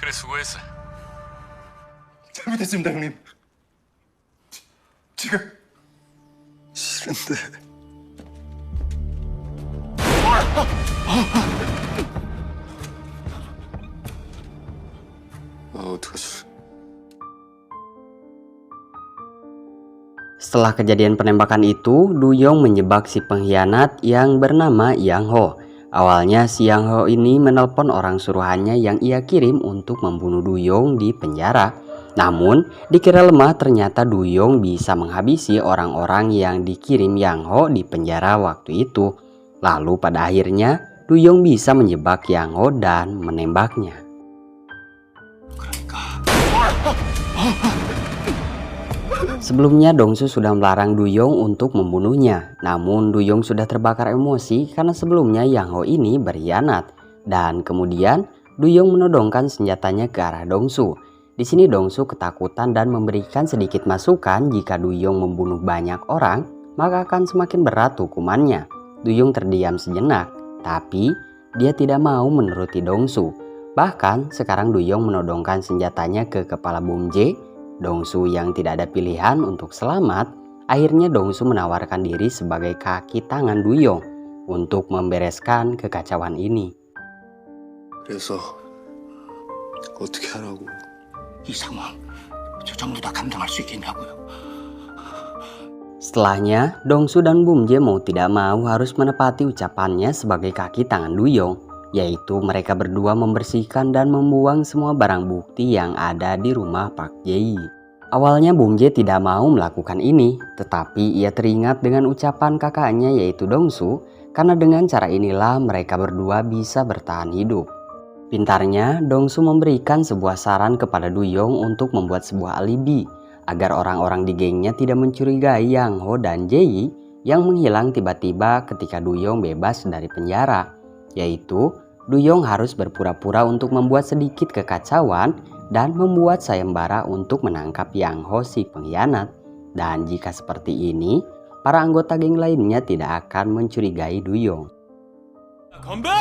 그래 수고했어. 잘못했습니다, 형님. 제가 싫은데. 어떡하지? Setelah kejadian penembakan itu, Duyong menjebak si pengkhianat yang bernama Yang Ho. Awalnya si Yang Ho ini menelpon orang suruhannya yang ia kirim untuk membunuh Duyong di penjara. Namun, dikira lemah ternyata Duyong bisa menghabisi orang-orang yang dikirim Yang Ho di penjara waktu itu. Lalu pada akhirnya, Duyong bisa menjebak Yang Ho dan menembaknya. Sebelumnya Dongsu sudah melarang Duyong untuk membunuhnya. Namun Duyong sudah terbakar emosi karena sebelumnya Yang Ho ini berkhianat. Dan kemudian Duyong menodongkan senjatanya ke arah Dongsu. Di sini Dongsu ketakutan dan memberikan sedikit masukan jika Duyong membunuh banyak orang, maka akan semakin berat hukumannya. Duyong terdiam sejenak, tapi dia tidak mau menuruti Dongsu. Bahkan sekarang Duyong menodongkan senjatanya ke kepala Bum Jae. Dongsu yang tidak ada pilihan untuk selamat, akhirnya Dongsu menawarkan diri sebagai kaki tangan Duyong untuk membereskan kekacauan ini. 그래서 어떻게 하라고? 이 상황 저 정도 다 감당할 수 있겠냐고요. Setelahnya, Dongsu dan Bum Jae mau tidak mau harus menepati ucapannya sebagai kaki tangan Duyong, yaitu mereka berdua membersihkan dan membuang semua barang bukti yang ada di rumah Park Jae. Awalnya Bum Jae tidak mau melakukan ini, tetapi ia teringat dengan ucapan kakaknya yaitu Dongsu, karena dengan cara inilah mereka berdua bisa bertahan hidup. Pintarnya, Dongsu memberikan sebuah saran kepada Duyong untuk membuat sebuah alibi, agar orang-orang di gengnya tidak mencurigai Yang Ho dan Jae yang menghilang tiba-tiba ketika Duyong bebas dari penjara. Yaitu, Duyong harus berpura-pura untuk membuat sedikit kekacauan dan membuat sayembara untuk menangkap Yang Ho si pengkhianat. Dan jika seperti ini, para anggota geng lainnya tidak akan mencurigai Duyong. 건배!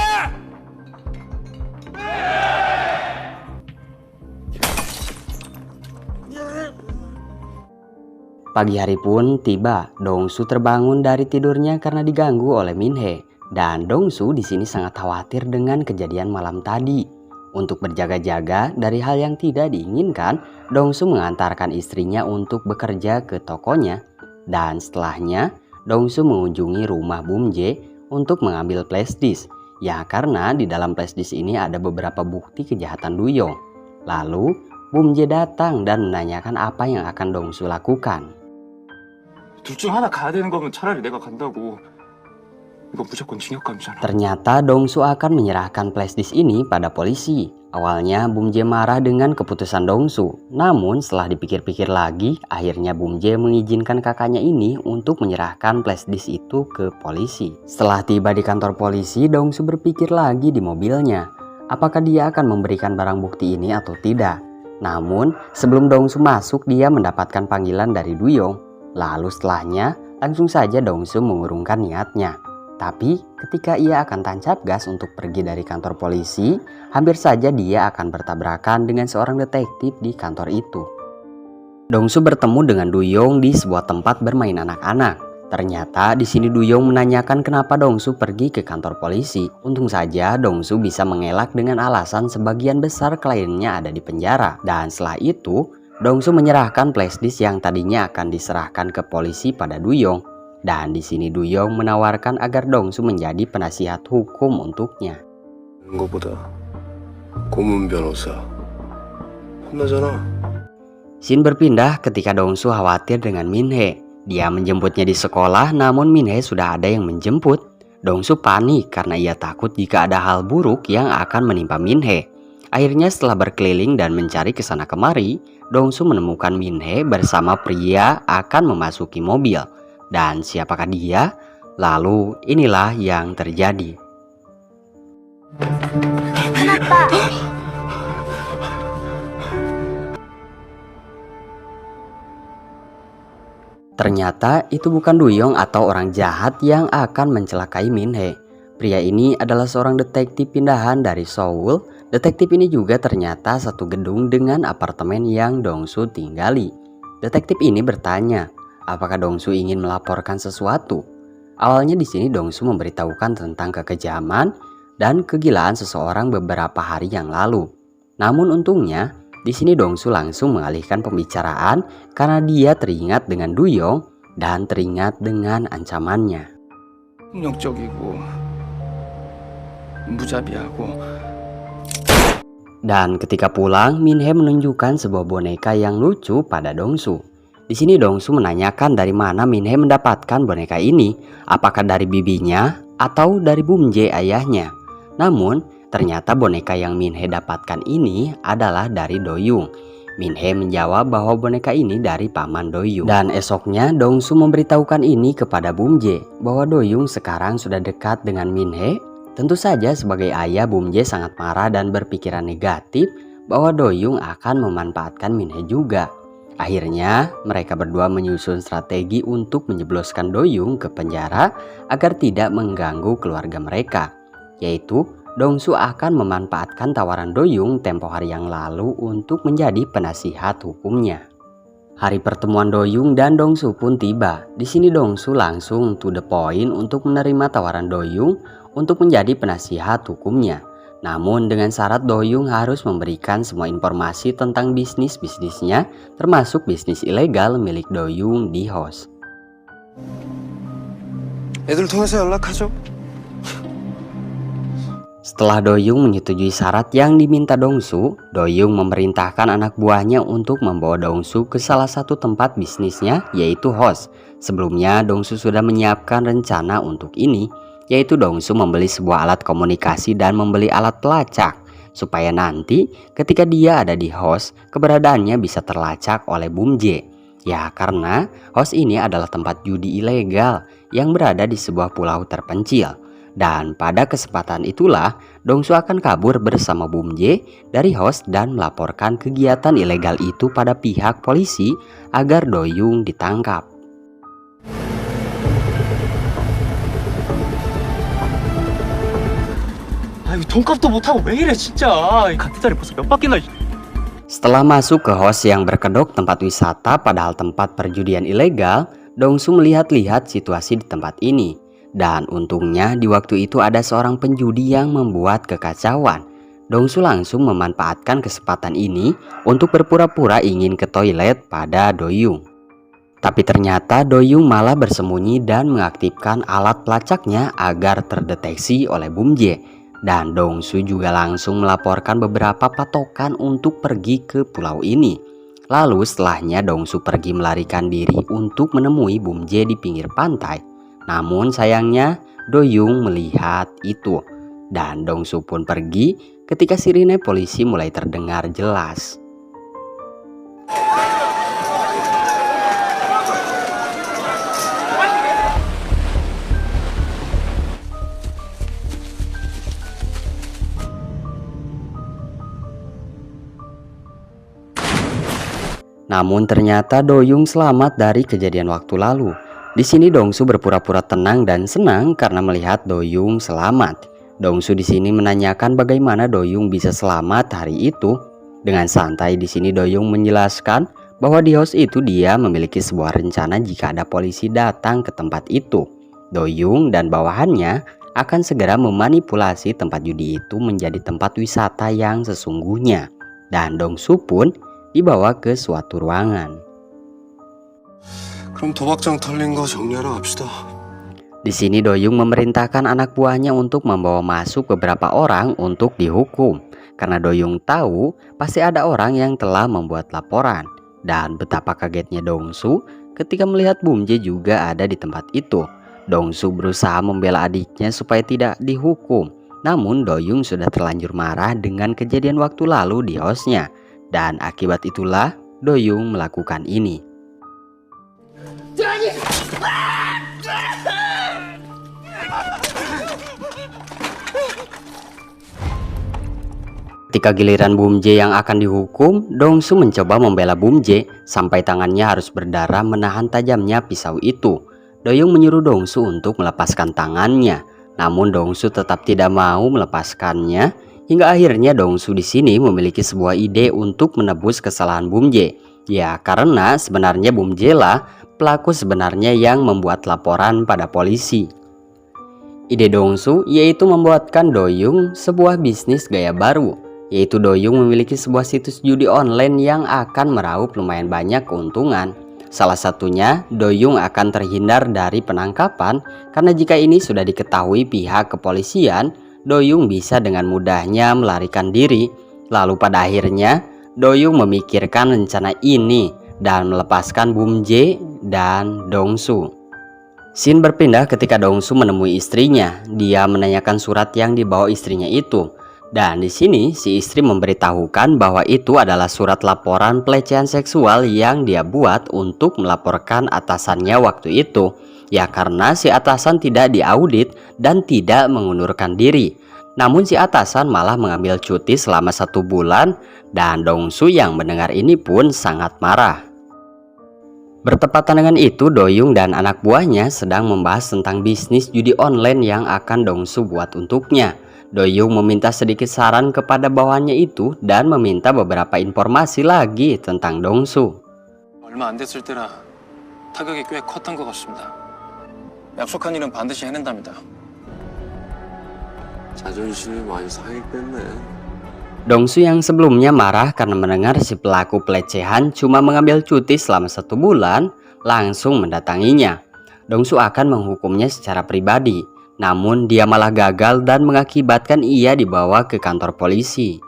Pagi hari pun tiba. Dongsu terbangun dari tidurnya karena diganggu oleh Min-hee. Dan Dongsu di sini sangat khawatir dengan kejadian malam tadi. Untuk berjaga-jaga dari hal yang tidak diinginkan, Dongsu mengantarkan istrinya untuk bekerja ke tokonya. Dan setelahnya, Dongsu mengunjungi rumah Bum Jae untuk mengambil flashdisk. Ya, karena di dalam flashdisk ini ada beberapa bukti kejahatan Duyong. Lalu, Bum Jae datang dan menanyakan apa yang akan Dongsu lakukan. 둘 중 하나 가야 되는 거면 차라리 내가 간다고. 이거 무조건 징역감이잖아. Ternyata Dongsu akan menyerahkan flashdisk ini pada polisi. Awalnya Bum Jae marah dengan keputusan Dongsu. Namun setelah dipikir-pikir lagi, akhirnya Bum Jae mengizinkan kakaknya ini untuk menyerahkan flashdisk itu ke polisi. Setelah tiba di kantor polisi, Dongsu berpikir lagi di mobilnya. Apakah dia akan memberikan barang bukti ini atau tidak? Namun sebelum Dongsu masuk, dia mendapatkan panggilan dari Duyong. Lalu setelahnya, langsung saja Dongsu mengurungkan niatnya. Tapi ketika ia akan tancap gas untuk pergi dari kantor polisi, hampir saja dia akan bertabrakan dengan seorang detektif di kantor itu. Dongsu bertemu dengan Duyong di sebuah tempat bermain anak-anak. Ternyata di sini Duyong menanyakan kenapa Dongsu pergi ke kantor polisi. Untung saja Dongsu bisa mengelak dengan alasan sebagian besar kliennya ada di penjara. Dan setelah itu, Dongsu menyerahkan flashdisk yang tadinya akan diserahkan ke polisi pada Duyong. Dan di sini Duyong menawarkan agar Dongsu menjadi penasihat hukum untuknya. 것보다 고문 변호사 혼나잖아. Scene berpindah ketika Dongsu khawatir dengan Min-hee. Dia menjemputnya di sekolah, namun Min-hee sudah ada yang menjemput. Dongsu panik karena ia takut jika ada hal buruk yang akan menimpa Min-hee. Akhirnya setelah berkeliling dan mencari kesana kemari, Dongsu menemukan Min-hee bersama pria akan memasuki mobil. Dan siapakah dia? Lalu inilah yang terjadi. Ternyata itu bukan Duyong atau orang jahat yang akan mencelakai Min-hee. Pria ini adalah seorang detektif pindahan dari Seoul Detektif ini juga ternyata satu gedung dengan apartemen yang Dongsu tinggali. Detektif ini bertanya, apakah Dongsu ingin melaporkan sesuatu? Awalnya di sini Dongsu memberitahukan tentang kekejaman dan kegilaan seseorang beberapa hari yang lalu. Namun untungnya, di sini Dongsu langsung mengalihkan pembicaraan karena dia teringat dengan Duyong dan teringat dengan ancamannya. 폭력적이고 무자비하고. Dan ketika pulang, Minhe menunjukkan sebuah boneka yang lucu pada Dongsu. Di sini Dongsu menanyakan dari mana Minhe mendapatkan boneka ini, apakah dari bibinya atau dari Bumje ayahnya. Namun, ternyata boneka yang Minhe dapatkan ini adalah dari Doyung. Minhe menjawab bahwa boneka ini dari paman Doyung. Dan esoknya Dongsu memberitahukan ini kepada Bumje bahwa Doyung sekarang sudah dekat dengan Minhe. Tentu saja sebagai ayah, Bumje sangat marah dan berpikiran negatif bahwa Doyung akan memanfaatkan Minhe juga. Akhirnya mereka berdua menyusun strategi untuk menjebloskan Doyung ke penjara agar tidak mengganggu keluarga mereka, yaitu Dongsu akan memanfaatkan tawaran Doyung tempo hari yang lalu untuk menjadi penasihat hukumnya. Hari pertemuan Doyung dan Dongsu pun tiba. Di sini Dongsu langsung to the point untuk menerima tawaran Doyung untuk menjadi penasihat hukumnya. Namun dengan syarat Doyung harus memberikan semua informasi tentang bisnisnya, termasuk bisnis ilegal milik Doyung di host. 애들 통해서 연락하죠. Setelah Doyung menyetujui syarat yang diminta Dongsu, Doyung memerintahkan anak buahnya untuk membawa Dongsu ke salah satu tempat bisnisnya, yaitu host. Sebelumnya Dongsu sudah menyiapkan rencana untuk ini, yaitu Dongsu membeli sebuah alat komunikasi dan membeli alat pelacak, supaya nanti ketika dia ada di host, keberadaannya bisa terlacak oleh Bumje. Ya, karena host ini adalah tempat judi ilegal yang berada di sebuah pulau terpencil. Dan pada kesempatan itulah Dongsu akan kabur bersama Bumje dari host dan melaporkan kegiatan ilegal itu pada pihak polisi agar Doyung ditangkap. 아이 돈값도 못하고 왜 이래 진짜. 같은 자리 벌써 몇 바퀴나. Setelah masuk ke host yang berkedok tempat wisata padahal tempat perjudian ilegal, Dongsu melihat-lihat situasi di tempat ini. Dan untungnya di waktu itu ada seorang penjudi yang membuat kekacauan. Dongsu langsung memanfaatkan kesempatan ini untuk berpura-pura ingin ke toilet pada Doyung. Tapi ternyata Doyung malah bersembunyi dan mengaktifkan alat pelacaknya agar terdeteksi oleh Bumje. Dan Dongsu juga langsung melaporkan beberapa patokan untuk pergi ke pulau ini. Lalu setelahnya Dongsu pergi melarikan diri untuk menemui Bumje di pinggir pantai. Namun sayangnya Doyung melihat itu dan Dongsu pun pergi ketika sirine polisi mulai terdengar jelas. Namun ternyata Doyung selamat dari kejadian waktu lalu. Di sini Dongsu berpura-pura tenang dan senang karena melihat Doyung selamat. Dongsu di sini menanyakan bagaimana Doyung bisa selamat hari itu. Dengan santai di sini Doyung menjelaskan bahwa di host itu dia memiliki sebuah rencana jika ada polisi datang ke tempat itu. Doyung dan bawahannya akan segera memanipulasi tempat judi itu menjadi tempat wisata yang sesungguhnya. Dan Dongsu pun dibawa ke suatu ruangan. 그럼 도박장 털린 거 정리하러 갑시다. Di sini Doyung memerintahkan anak buahnya untuk membawa masuk beberapa orang untuk dihukum. Karena Doyung tahu pasti ada orang yang telah membuat laporan. Dan betapa kagetnya Dongsu ketika melihat Bumje juga ada di tempat itu. Dongsu berusaha membela adiknya supaya tidak dihukum. Namun Doyung sudah terlanjur marah dengan kejadian waktu lalu di hostnya. Dan akibat itulah Doyung melakukan ini. Ketika giliran Bumje yang akan dihukum, Dongsu mencoba membela Bumje sampai tangannya harus berdarah menahan tajamnya pisau itu. Doyung menyuruh Dongsu untuk melepaskan tangannya, namun Dongsu tetap tidak mau melepaskannya. Hingga akhirnya Dongsu di sini memiliki sebuah ide untuk menebus kesalahan Bumje. Ya, karena sebenarnya Bumje lah pelaku sebenarnya yang membuat laporan pada polisi. Ide Dongsu yaitu membuatkan Doyoung sebuah bisnis gaya baru, yaitu Doyoung memiliki sebuah situs judi online yang akan meraup lumayan banyak keuntungan. Salah satunya, Doyoung akan terhindar dari penangkapan karena jika ini sudah diketahui pihak kepolisian, Doyoung bisa dengan mudahnya melarikan diri. Lalu pada akhirnya, Doyoung memikirkan rencana ini dan melepaskan Bumje dan Dongsu. Scene berpindah ketika Dongsu menemui istrinya. Dia menanyakan surat yang dibawa istrinya itu. Dan di sini si istri memberitahukan bahwa itu adalah surat laporan pelecehan seksual yang dia buat untuk melaporkan atasannya waktu itu. Ya karena si atasan tidak diaudit dan tidak mengundurkan diri. Namun si atasan malah mengambil cuti selama 1 bulan dan Dongsu yang mendengar ini pun sangat marah. Bertepatan dengan itu, Doyoung dan anak buahnya sedang membahas tentang bisnis judi online yang akan Dongsu buat untuknya. Doyoung meminta sedikit saran kepada bawahannya itu dan meminta beberapa informasi lagi tentang Dongsu. 얼마 안 됐을 때라 타격이 꽤 컸던 것 같습니다. 약속한 일은 반드시 해낸답니다. 자존심이 많이 상했겠네. Dongsu yang sebelumnya marah karena mendengar si pelaku pelecehan cuma mengambil cuti selama 1 bulan, langsung mendatanginya. Dongsu akan menghukumnya secara pribadi, namun dia malah gagal dan mengakibatkan ia dibawa ke kantor polisi.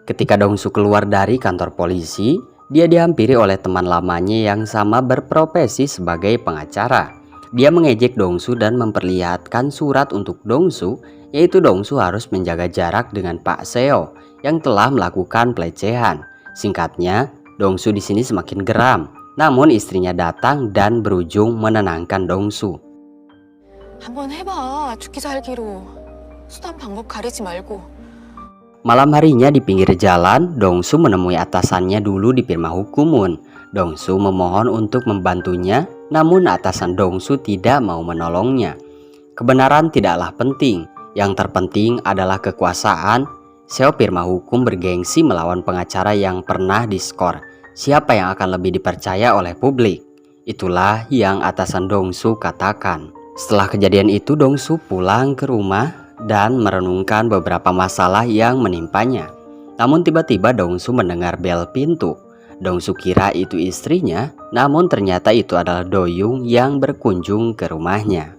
Ketika Dongsu keluar dari kantor polisi, dia dihampiri oleh teman lamanya yang sama berprofesi sebagai pengacara. Dia mengejek Dongsu dan memperlihatkan surat untuk Dongsu, yaitu Dongsu harus menjaga jarak dengan Pak Seo yang telah melakukan pelecehan. Singkatnya, Dongsu di sini semakin geram. Namun istrinya datang dan berujung menenangkan Dongsu. 한번 해봐. 죽기 살기로. 수단 방법 가리지 말고. Malam harinya di pinggir jalan, Dongsu menemui atasannya dulu di firma Hukumun. Dongsu memohon untuk membantunya, namun atasan Dongsu tidak mau menolongnya. Kebenaran tidaklah penting, yang terpenting adalah kekuasaan. Seo firma hukum bergengsi melawan pengacara yang pernah diskor. Siapa yang akan lebih dipercaya oleh publik? Itulah yang atasan Dongsu katakan. Setelah kejadian itu, Dongsu pulang ke rumah dan merenungkan beberapa masalah yang menimpanya. Namun tiba-tiba Dongsu mendengar bel pintu. Dongsu kira itu istrinya, namun ternyata itu adalah Doyoung yang berkunjung ke rumahnya.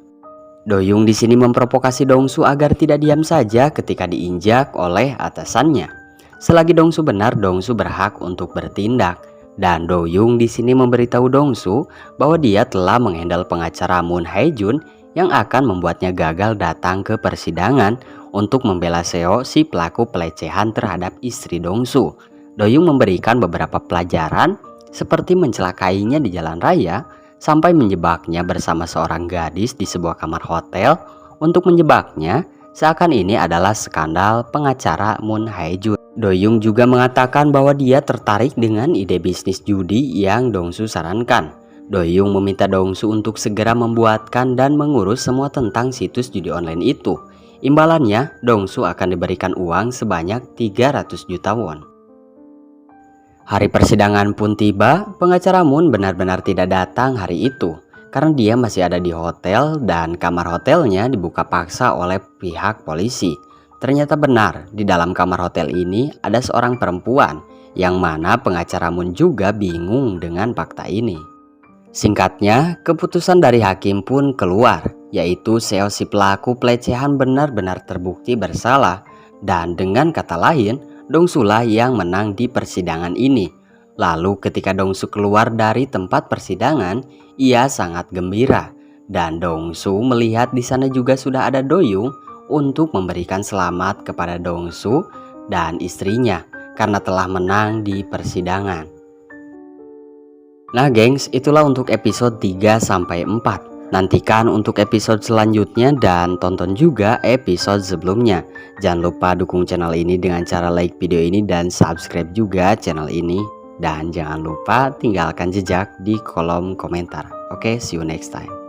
Doyoung di sini memprovokasi Dongsu agar tidak diam saja ketika diinjak oleh atasannya. Selagi Dongsu benar, Dongsu berhak untuk bertindak. Dan Doyoung di sini memberitahu Dongsu bahwa dia telah menghandle pengacara Moon Hae-jun yang akan membuatnya gagal datang ke persidangan untuk membela Seo, si pelaku pelecehan terhadap istri Dongsu. Doyoung memberikan beberapa pelajaran seperti mencelakainya di jalan raya sampai menjebaknya bersama seorang gadis di sebuah kamar hotel untuk menjebaknya seakan ini adalah skandal pengacara Moon Hae-jun. Doyoung juga mengatakan bahwa dia tertarik dengan ide bisnis judi yang Dongsu sarankan. Doyoung meminta Dongsu untuk segera membuatkan dan mengurus semua tentang situs judi online itu. Imbalannya, Dongsu akan diberikan uang sebanyak 300 juta won. Hari persidangan pun tiba, pengacara Moon benar-benar tidak datang hari itu karena dia masih ada di hotel dan kamar hotelnya dibuka paksa oleh pihak polisi. Ternyata benar, di dalam kamar hotel ini ada seorang perempuan yang mana pengacara Moon juga bingung dengan fakta ini. Singkatnya, keputusan dari hakim pun keluar, yaitu Seo si pelaku pelecehan benar-benar terbukti bersalah dan dengan kata lain, Dongsu lah yang menang di persidangan ini. Lalu ketika Dongsu keluar dari tempat persidangan, ia sangat gembira dan Dongsu melihat di sana juga sudah ada Doyoung untuk memberikan selamat kepada Dongsu dan istrinya karena telah menang di persidangan. Nah gengs, itulah untuk episode 3-4. Nantikan untuk episode selanjutnya dan tonton juga episode sebelumnya. Jangan lupa dukung channel ini dengan cara like video ini dan subscribe juga channel ini. Dan jangan lupa tinggalkan jejak di kolom komentar. Oke, see you next time.